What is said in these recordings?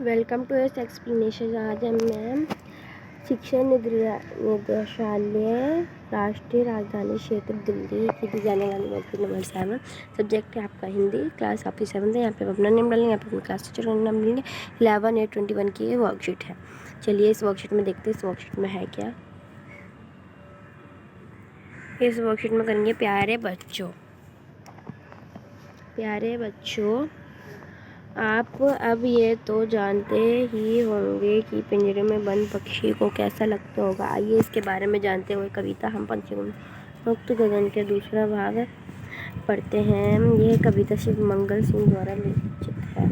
Welcome to इस explanation. आज मैं शिक्षा निदेशालय राष्ट्रीय राजधानी क्षेत्र दिल्ली की दी जाने वाली वर्कशीट नंबर 7। सब्जेक्ट है आपका हिंदी, क्लास आपकी 7 है। यहाँ पे अपना नेम डालेंगे, यहाँ पे अपनी क्लास टीचर का नाम डालेंगे। 11/8/21 की ये वर्कशीट है। चलिए इस वर्कशीट में देखते हैं इस वर्कशीट में है क्या। इस वर्कशीट में करेंगे प्यारे बच्चों, आप अब ये तो जानते ही होंगे कि पिंजरे में बंद पक्षी को कैसा लगता होगा। आइए इसके बारे में जानते हुए कविता हम पंछियों मुक्त गगन के दूसरा भाग पढ़ते हैं। यह कविता शिव मंगल सिंह द्वारा लिखित है।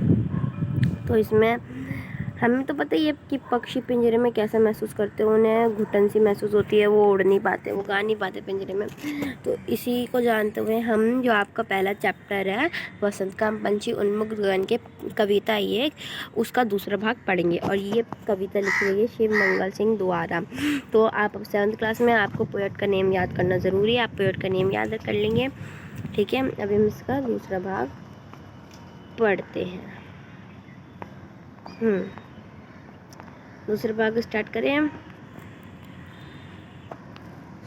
तो इसमें हमें तो पता ही है कि पक्षी पिंजरे में कैसा महसूस करते हैं। उन्हें घुटन सी महसूस होती है, वो उड़ नहीं पाते, वो गा नहीं पाते पिंजरे में। तो इसी को जानते हुए हम जो आपका पहला चैप्टर है वसंत का पंछी उन्मुक्त गगन के कविता ये उसका दूसरा भाग पढ़ेंगे। और ये कविता लिखी गई है शिव मंगल सिंह द्वारा। तो आप अब 7th क्लास में आपको पोएट का नेम याद करना ज़रूरी है। आप पोएट का नेम याद कर लेंगे, ठीक है। अभी हम इसका दूसरा भाग पढ़ते हैं। दूसरा भाग स्टार्ट करें।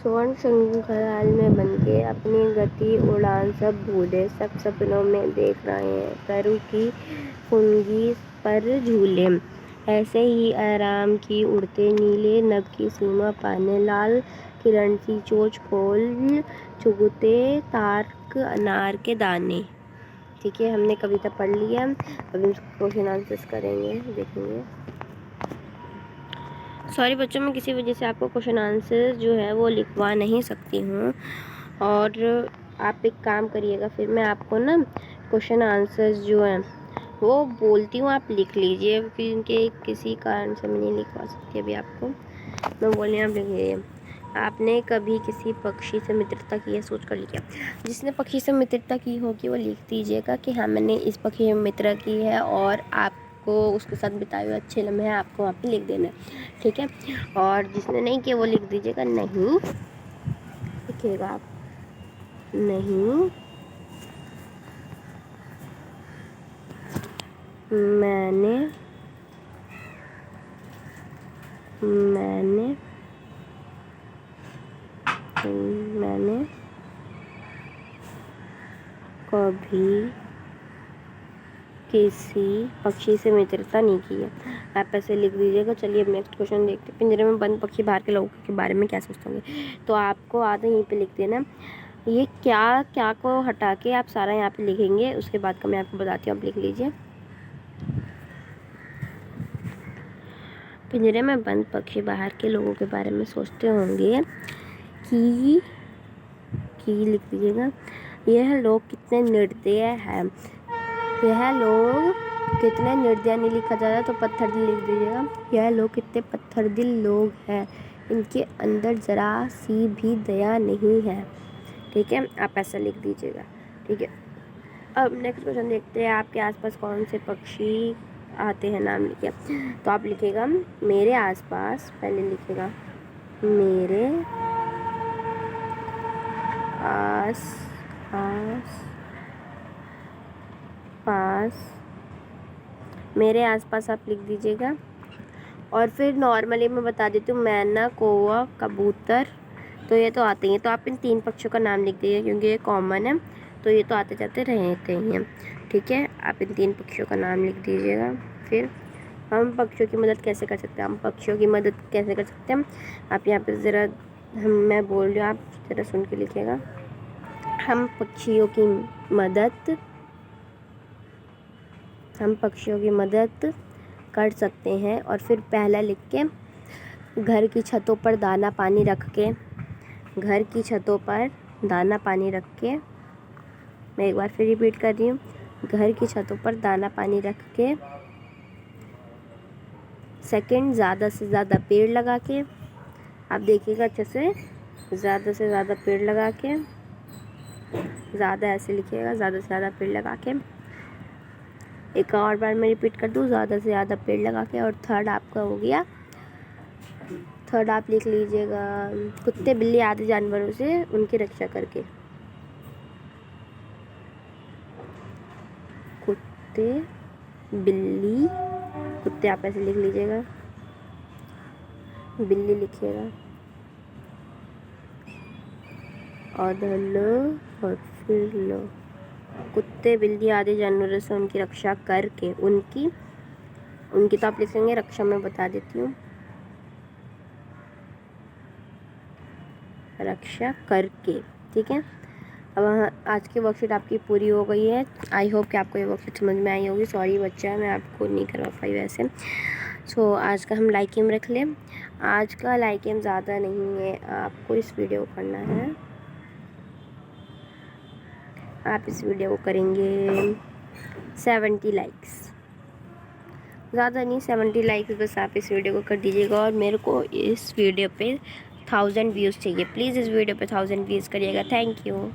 स्वर्ण श्रृंखला में बनके अपनी गति उड़ान सब भूले, सब सपनों में देख रहे हैं करू की फुनगी पर झूले। ऐसे ही आराम की उड़ते नीले नभ की सीमा पाने, लाल किरण सी चोंच खोल चुगते तारक अनार के दाने। ठीक है, हमने कविता पढ़ ली है। अभी हम क्वेश्चन आंसर्स करेंगे, देखेंगे। सॉरी बच्चों, मैं किसी वजह से आपको क्वेश्चन आंसर जो है वो लिखवा नहीं सकती हूँ। और आप एक काम करिएगा, फिर मैं आपको ना क्वेश्चन आंसर्स जो हैं वो बोलती हूँ, आप लिख लीजिए। क्योंकि किसी कारण से मैं नहीं लिखवा सकती अभी आपको, मैं बोल रही हूँ आप लिख लीजिए। आपने कभी किसी पक्षी से मित्रता की है? सोच कर लिखिए। जिसने पक्षी से मित्रता की होगी वो लिख दीजिएगा कि हाँ मैंने इस पक्षी से मित्रता की है, और आपको उसके साथ बिताए हुए अच्छे लम्हे आपको वहाँ पे लिख देना है, ठीक है। और जिसने नहीं किया वो लिख दीजिएगा नहीं, लिखिएगा आप नहीं मैंने कभी किसी पक्षी से मित्रता नहीं की है, आप ऐसे लिख दीजिएगा। चलिए अब नेक्स्ट क्वेश्चन देखते हैं। पिंजरे में बंद पक्षी बाहर के लोगों के बारे में क्या सोचते होंगे? तो आपको आधा यहीं पे लिख देना। ये क्या को हटा के आप सारा यहाँ पे लिखेंगे, उसके बाद का मैं आपको बताती हूँ, आप लिख लीजिए। पिंजरे में बंद पक्षी बाहर के लोगों के बारे में सोचते होंगे कि लिख दीजिएगा। यह लोग कितने निर्दय हैं। यह लोग कितने निर्दय नहीं लिखा जा रहा तो पत्थर दिल लिख दीजिएगा। यह लोग कितने पत्थर दिल लोग हैं, इनके अंदर ज़रा सी भी दया नहीं है, ठीक है। आप ऐसा लिख दीजिएगा, ठीक है। अब नेक्स्ट क्वेश्चन देखते हैं। आपके आसपास कौन से पक्षी आते हैं, नाम लिखिए। तो आप लिखिएगा मेरे आसपास, पहले लिखिएगा मेरे मेरे आसपास आप लिख दीजिएगा। और फिर नॉर्मली मैं बता देती हूँ, मैना, कौवा, कबूतर, तो ये तो आते ही हैं। तो आप इन 3 पक्षियों का नाम लिख दीजिए क्योंकि ये कॉमन है, तो ये तो आते जाते रहते ही हैं, ठीक है। आप इन 3 पक्षियों का नाम लिख दीजिएगा। फिर हम पक्षियों की मदद कैसे कर सकते हैं? आप यहाँ पर ज़रा मैं बोल रही हूँ, आप ज़रा सुन के लिखिएगा। हम पक्षियों की मदद कर सकते हैं। और फिर पहला लिख के, घर की छतों पर दाना पानी रख के, मैं एक बार फिर रिपीट कर रही हूँ, घर की छतों पर दाना पानी रख के। सेकंड, ज़्यादा से ज़्यादा पेड़ लगा के, आप देखिएगा अच्छे से, ज़्यादा से ज़्यादा पेड़ लगा के, ज़्यादा ऐसे लिखिएगा, ज़्यादा से ज़्यादा पेड़ लगा के। एक और बार मैं रिपीट कर दूँ, ज़्यादा से ज़्यादा पेड़ लगा के। और थर्ड आपका हो गया, थर्ड आप लिख लीजिएगा कुत्ते बिल्ली आदि जानवरों से उनकी रक्षा करके। कुत्ते बिल्ली कुत्ते आप ऐसे लिख लीजिएगा, बिल्ली लिखिएगा, और ल और फिर लो। कुत्ते बिल्ली आदि जानवरों से उनकी रक्षा करके, उनकी तो आप लिखेंगे रक्षा, मैं बता देती हूँ, रक्षा करके। ठीक है, अब आज की वर्कशीट आपकी पूरी हो गई है। आई होप कि आपको ये वर्कशीट समझ में आई होगी। सॉरी बच्चा, मैं आपको नहीं करवा पाई वैसे। सो आज का हम लाइक रख लें। आज का लाइक ज़्यादा नहीं है, आपको इस वीडियो को करना है, आप इस वीडियो को करेंगे 70 लाइक्स, ज़्यादा नहीं 70 लाइक्स बस आप इस वीडियो को कर दीजिएगा। और मेरे को इस वीडियो पे 1000 व्यूज़ चाहिए, प्लीज़ इस वीडियो पे 1000 व्यूज़ करिएगा। Thank you.